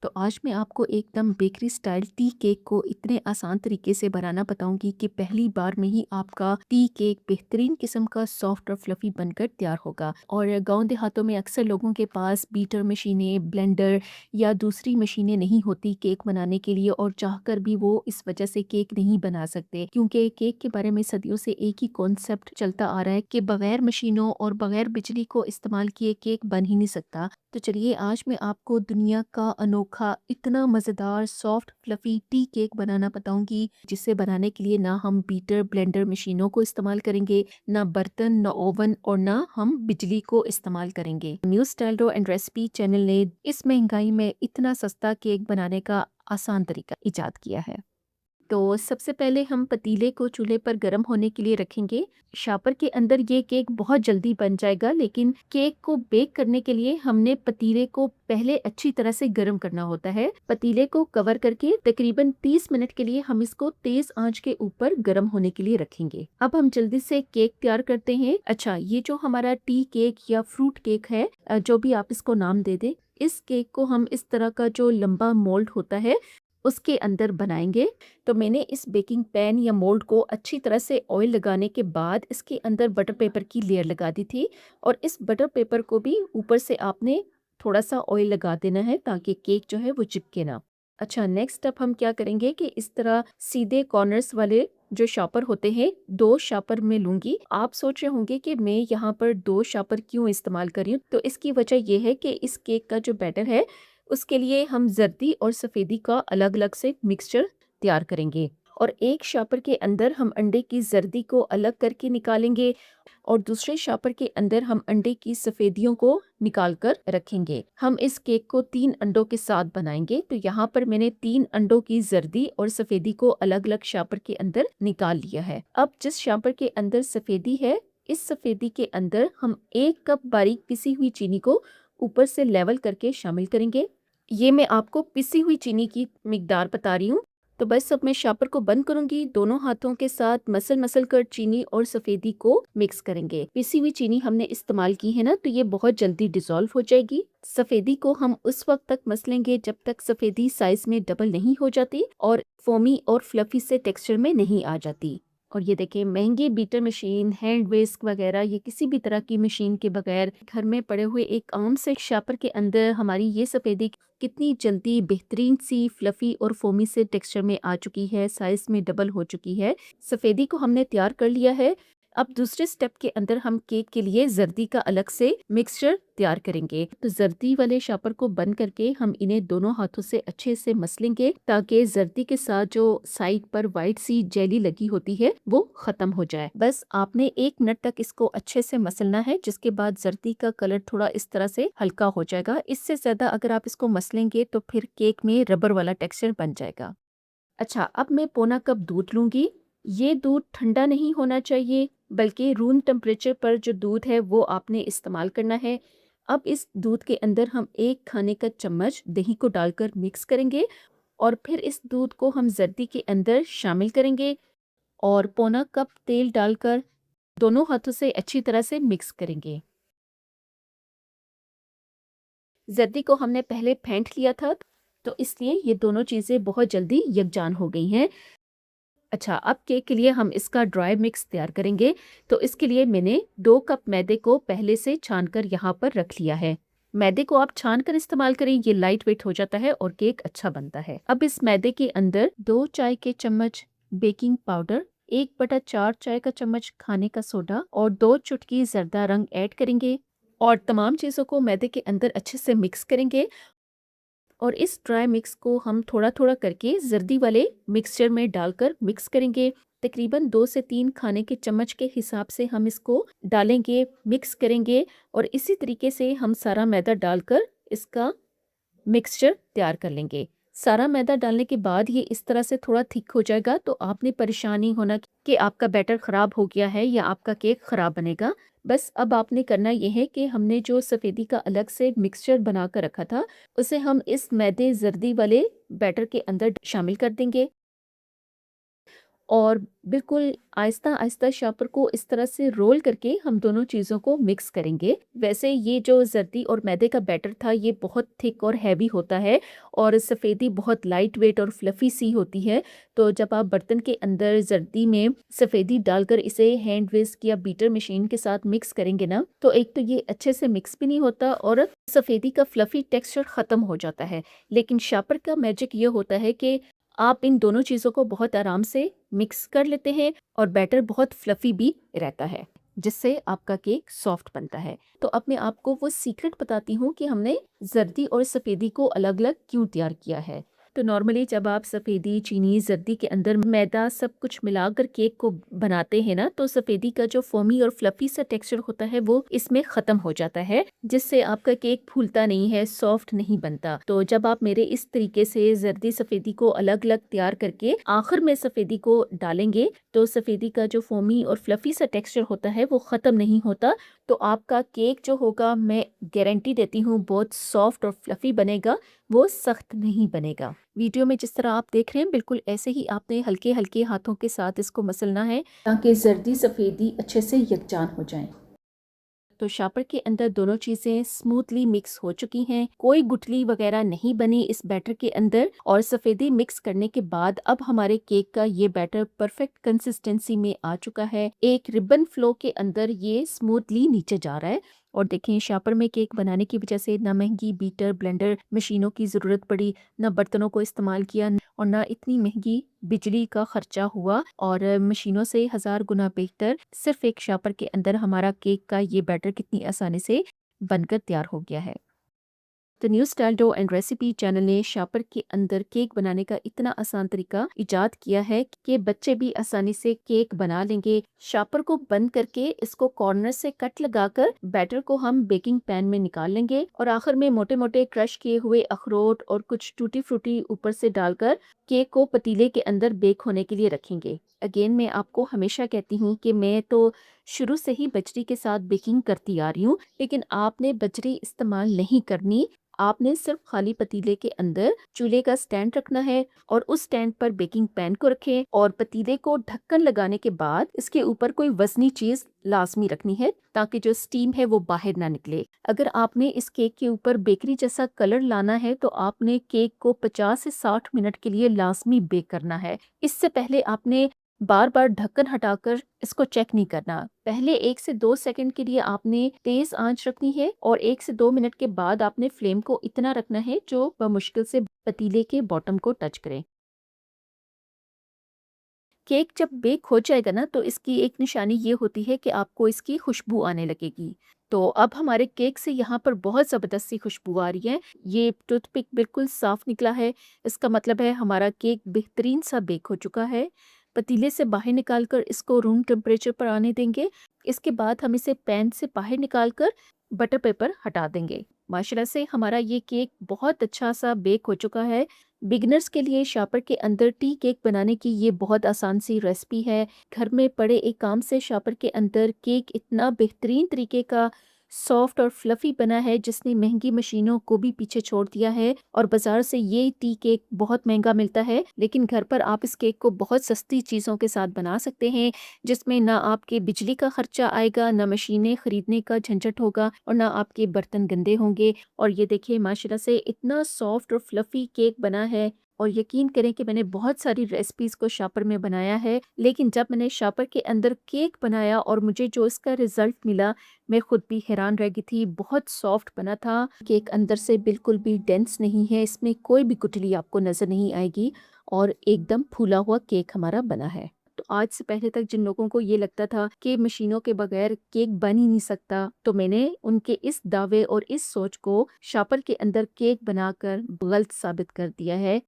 तो आज मैं आपको एकदम बेकरी स्टाइल टी केक को इतने आसान तरीके से बनाना बताऊंगी कि पहली बार में ही आपका टी केक बेहतरीन किस्म का सॉफ्ट और फ्लफी बनकर तैयार होगा। और गांव देहातों में अक्सर लोगों के पास बीटर मशीनें, ब्लेंडर या दूसरी मशीनें नहीं होती केक बनाने के लिए, और चाहकर भी वो इस वजह से केक नहीं बना सकते, क्योंकि केक के बारे में सदियों से एक ही कॉन्सेप्ट चलता आ रहा है कि बगैर मशीनों और बगैर बिजली को इस्तेमाल किए केक बन ही नहीं सकता। तो चलिए आज मैं आपको दुनिया का अनोखा इतना मज़ेदार सॉफ्ट फ्लफी टी केक बनाना बताऊंगी, जिसे बनाने के लिए ना हम बीटर ब्लेंडर मशीनों को इस्तेमाल करेंगे, ना बर्तन, ना ओवन, और ना हम बिजली को इस्तेमाल करेंगे। न्यू स्टाइल्डो एंड रेसिपी चैनल ने इस महंगाई में इतना सस्ता केक बनाने का आसान तरीका इजाद किया है। तो सबसे पहले हम पतीले को चूल्हे पर गर्म होने के लिए रखेंगे। शापर के अंदर ये केक बहुत जल्दी बन जाएगा, लेकिन केक को बेक करने के लिए हमने पतीले को पहले अच्छी तरह से गर्म करना होता है। पतीले को कवर करके तकरीबन 30 मिनट के लिए हम इसको तेज आंच के ऊपर गर्म होने के लिए रखेंगे। अब हम जल्दी से केक तैयार करते हैं। अच्छा, ये जो हमारा टी केक या फ्रूट केक है, जो भी आप इसको नाम दे दें, इस केक को हम इस तरह का जो लंबा मोल्ड होता है उसके अंदर बनाएंगे। तो मैंने इस बेकिंग पैन या मोल्ड को अच्छी तरह से ऑयल लगाने के बाद इसके अंदर बटर पेपर की लेयर लगा दी थी, और इस बटर पेपर को भी ऊपर से आपने थोड़ा सा ऑयल लगा देना है ताकि केक जो है वो चिपके ना। अच्छा, नेक्स्ट स्टेप हम क्या करेंगे कि इस तरह सीधे कॉर्नर्स वाले जो शॉपर होते हैं, 2 शॉपर में लूंगी। आप सोच रहे होंगे कि मैं यहाँ पर 2 शॉपर क्यों इस्तेमाल कर रही हूँ, तो इसकी वजह यह है कि इस केक का जो बैटर है उसके लिए हम जर्दी और सफ़ेदी का अलग अलग से मिक्सचर तैयार करेंगे, और एक शॉपर के अंदर हम अंडे की जर्दी को अलग करके निकालेंगे, और दूसरे शॉपर के अंदर हम अंडे की सफ़ेदियों को निकाल कर रखेंगे। हम इस केक को 3 अंडों के साथ बनाएंगे। तो यहाँ पर मैंने 3 अंडों की जर्दी और सफ़ेदी को अलग अलग शॉपर के अंदर निकाल लिया है। अब जिस शॉपर के अंदर सफ़ेदी है, इस सफ़ेदी के अंदर हम 1 कप बारीक पिसी हुई चीनी को ऊपर से लेवल करके शामिल करेंगे। ये मैं आपको पिसी हुई चीनी की मिकदार बता रही हूँ। तो बस अब मैं शॉपर को बंद करूंगी, दोनों हाथों के साथ मसल मसल कर चीनी और सफेदी को मिक्स करेंगे। पिसी हुई चीनी हमने इस्तेमाल की है ना, तो ये बहुत जल्दी डिसॉल्व हो जाएगी। सफेदी को हम उस वक्त तक मसलेंगे जब तक सफेदी साइज में डबल नहीं हो जाती और फोमी और फ्लफी से टेक्सचर में नहीं आ जाती। और ये देखें, महंगी बीटर मशीन, हैंड विस्क वगैरह, ये किसी भी तरह की मशीन के बगैर घर में पड़े हुए एक आम से शॉपर के अंदर हमारी ये सफेदी कितनी जल्दी बेहतरीन सी फ्लफी और फोमी से टेक्सचर में आ चुकी है, साइज में डबल हो चुकी है। सफेदी को हमने तैयार कर लिया है। अब दूसरे स्टेप के अंदर हम केक के लिए जर्दी का अलग से मिक्सचर तैयार करेंगे। तो जर्दी वाले शॉपर को बंद करके हम इन्हें दोनों हाथों से अच्छे से मसलेंगे, ताकि जर्दी के साथ जो साइड पर व्हाइट सी जेली लगी होती है वो खत्म हो जाए। बस आपने 1 मिनट तक इसको अच्छे से मसलना है, जिसके बाद जर्दी का कलर थोड़ा इस तरह से हल्का हो जाएगा। इससे ज्यादा अगर आप इसको मसलेंगे तो फिर केक में रबर वाला टेक्सचर बन जाएगा। अच्छा, अब मैं पौना कप दूध लूंगी। ये दूध ठंडा नहीं होना चाहिए, बल्कि रूम टेम्परेचर पर जो दूध है वो आपने इस्तेमाल करना है। अब इस दूध के अंदर हम 1 खाने का चम्मच दही को डालकर मिक्स करेंगे, और फिर इस दूध को हम जर्दी के अंदर शामिल करेंगे, और पौना कप तेल डालकर दोनों हाथों से अच्छी तरह से मिक्स करेंगे। जर्दी को हमने पहले फेंट लिया था, तो इसलिए ये दोनों चीज़ें बहुत जल्दी यकजान हो गई हैं। अच्छा, अब केक के लिए हम इसका ड्राई मिक्स तैयार करेंगे। तो इसके लिए मैंने 2 कप मैदे को पहले से छानकर यहाँ पर रख लिया है। मैदे को आप छान कर इस्तेमाल करें, ये लाइट वेट हो जाता है और केक अच्छा बनता है। अब इस मैदे के अंदर 2 चाय के चम्मच बेकिंग पाउडर, 1/4 चाय का चम्मच खाने का सोडा और 2 चुटकी जर्दा रंग ऐड करेंगे, और तमाम चीज़ों को मैदे के अंदर अच्छे से मिक्स करेंगे। और इस ड्राई मिक्स को हम थोड़ा थोड़ा करके जर्दी वाले मिक्सचर में डालकर मिक्स करेंगे। तकरीबन 2 से 3 खाने के चम्मच के हिसाब से हम इसको डालेंगे, मिक्स करेंगे, और इसी तरीके से हम सारा मैदा डालकर इसका मिक्सचर तैयार कर लेंगे। सारा मैदा डालने के बाद ये इस तरह से थोड़ा थिक हो जाएगा, तो आपने परेशानी होना कि आपका बैटर ख़राब हो गया है या आपका केक ख़राब बनेगा। बस अब आपने करना ये है कि हमने जो सफ़ेदी का अलग से मिक्सचर बना कर रखा था, उसे हम इस मैदे जर्दी वाले बैटर के अंदर शामिल कर देंगे, और बिल्कुल आहिस्ता-आहिस्ता शापर को इस तरह से रोल करके हम दोनों चीज़ों को मिक्स करेंगे। वैसे ये जो ज़र्दी और मैदे का बैटर था ये बहुत थिक और हैवी होता है और सफ़ेदी बहुत लाइट वेट और फ्लफ़ी सी होती है। तो जब आप बर्तन के अंदर ज़र्दी में सफ़ेदी डालकर इसे हैंड व्हिस्क या बीटर मशीन के साथ मिक्स करेंगे ना, तो एक तो ये अच्छे से मिक्स भी नहीं होता और सफ़ेदी का फ्लफ़ी टेक्सचर ख़त्म हो जाता है। लेकिन शापर का मैजिक ये होता है कि आप इन दोनों चीज़ों को बहुत आराम से मिक्स कर लेते हैं और बैटर बहुत फ्लफ़ी भी रहता है, जिससे आपका केक सॉफ्ट बनता है। तो अब मैं आपको वो सीक्रेट बताती हूँ कि हमने ज़र्दी और सफ़ेदी को अलग-अलग क्यों तैयार किया है। तो नॉर्मली जब आप सफ़ेदी, चीनी, ज़र्दी के अंदर मैदा सब कुछ मिलाकर केक को बनाते हैं ना, तो सफ़ेदी का जो फ़ोमी और फ्लफ़ी सा टेक्सचर होता है वो इसमें ख़त्म हो जाता है, जिससे आपका केक फूलता नहीं है, सॉफ्ट नहीं बनता। तो जब आप मेरे इस तरीके से ज़र्दी सफ़ेदी को अलग-अलग तैयार करके आखिर में सफ़ेदी को डालेंगे, तो सफ़ेदी का जो फ़ोमी और फ्लफ़ी सा टेक्सचर होता है वो ख़त्म नहीं होता। तो आपका केक जो होगा मैं गारंटी देती हूँ बहुत सॉफ्ट और फ्लफ़ी बनेगा, वो सख्त नहीं बनेगा। वीडियो में जिस तरह आप देख रहे हैं बिल्कुल ऐसे ही आपने हल्के-हल्के हाथों के साथ इसको मसलना है ताकि ज़र्दी सफ़ेदी अच्छे से यकजान हो जाएँ। तो शापर के अंदर दोनों चीज़ें स्मूथली मिक्स हो चुकी हैं, कोई गुठली वगैरह नहीं बनी इस बैटर के अंदर और सफ़ेदी मिक्स करने के बाद अब हमारे केक का ये बैटर परफेक्ट कंसिस्टेंसी में आ चुका है। एक रिबन फ्लो के अंदर ये स्मूथली नीचे जा रहा है और देखें शापर में केक बनाने की वजह से ना महंगी बीटर ब्लेंडर मशीनों की ज़रूरत पड़ी, ना बर्तनों को इस्तेमाल किया और ना इतनी महंगी बिजली का खर्चा हुआ और मशीनों से हज़ार गुना बेहतर सिर्फ एक शापर के अंदर हमारा केक का ये बैटर कितनी आसानी से बनकर तैयार हो गया है। तो new style dough and recipe channel ने शापर के अंदर केक बनाने का इतना आसान तरीका इजाद किया है कि बच्चे भी आसानी से केक बना लेंगे। शापर को बंद करके इसको कॉर्नर से कट लगाकर बैटर को हम बेकिंग पैन में निकाल लेंगे और आखिर में मोटे मोटे क्रश किए हुए अखरोट और कुछ टूटी फ्रूटी ऊपर से डालकर केक को पतीले के अंदर बेक होने के लिए रखेंगे। अगेन मैं आपको हमेशा कहती हूँ कि मैं तो शुरू से ही बजरी के साथ बेकिंग करती आ रही हूँ, लेकिन आपने बजरी इस्तेमाल नहीं करनी। आपने सिर्फ खाली पतीले के अंदर चूल्हे का स्टैंड रखना है और उस स्टैंड पर बेकिंग पैन को रखें और पतीले को ढक्कन लगाने के बाद इसके ऊपर कोई वजनी चीज लाजमी रखनी है ताकि जो स्टीम है वो बाहर ना निकले। अगर आपने इस केक के ऊपर बेकरी जैसा कलर लाना है तो आपने केक को 50 से 60 मिनट के लिए लाजमी बेक करना है। इससे पहले आपने बार बार ढक्कन हटाकर इसको चेक नहीं करना। पहले 1 से 2 सेकंड के लिए आपने तेज आंच रखनी है और 1 से 2 मिनट के बाद आपने फ्लेम को इतना रखना है जो मुश्किल से पतीले के बॉटम को टच करे। केक जब बेक हो जाएगा ना तो इसकी एक निशानी ये होती है कि आपको इसकी खुशबू आने लगेगी। तो अब हमारे केक से यहाँ पर बहुत ज़बरदस्त सी खुशबू आ रही है। ये टूथपिक बिल्कुल साफ निकला है। इसका मतलब है हमारा केक बेहतरीन सा बेक हो चुका है। पतीले से बाहर निकाल कर इसको रूम टेम्परेचर पर आने देंगे। इसके बाद हम इसे पैन से बाहर निकाल कर बटर पेपर हटा देंगे। माशाल्लाह से हमारा ये केक बहुत अच्छा सा बेक हो चुका है। बिगिनर्स के लिए शापर के अंदर टी केक बनाने की ये बहुत आसान सी रेसिपी है। घर में पड़े एक काम से शापर के अंदर केक इतना बेहतरीन तरीके का सॉफ्ट और फ्लफी बना है जिसने महंगी मशीनों को भी पीछे छोड़ दिया है और बाजार से ये टी केक बहुत महंगा मिलता है, लेकिन घर पर आप इस केक को बहुत सस्ती चीज़ों के साथ बना सकते हैं जिसमें ना आपके बिजली का खर्चा आएगा, ना मशीनें खरीदने का झंझट होगा और ना आपके बर्तन गंदे होंगे। और ये देखिए माशाल्लाह से इतना सॉफ्ट और फ्लफी केक बना है और यकीन करें कि मैंने बहुत सारी रेसिपीज़ को शापर में बनाया है, लेकिन जब मैंने शापर के अंदर केक बनाया और मुझे जो इसका रिज़ल्ट मिला, मैं खुद भी हैरान रह गई थी। बहुत सॉफ्ट बना था, केक अंदर से बिल्कुल भी डेंस नहीं है, इसमें कोई भी गुठली आपको नज़र नहीं आएगी और एकदम फूला हुआ केक हमारा बना है। तो आज से पहले तक जिन लोगों को ये लगता था कि मशीनों के बगैर केक बन ही नहीं सकता, तो मैंने उनके इस दावे और इस सोच को शापर के अंदर केक बनाकर गलत साबित कर दिया है।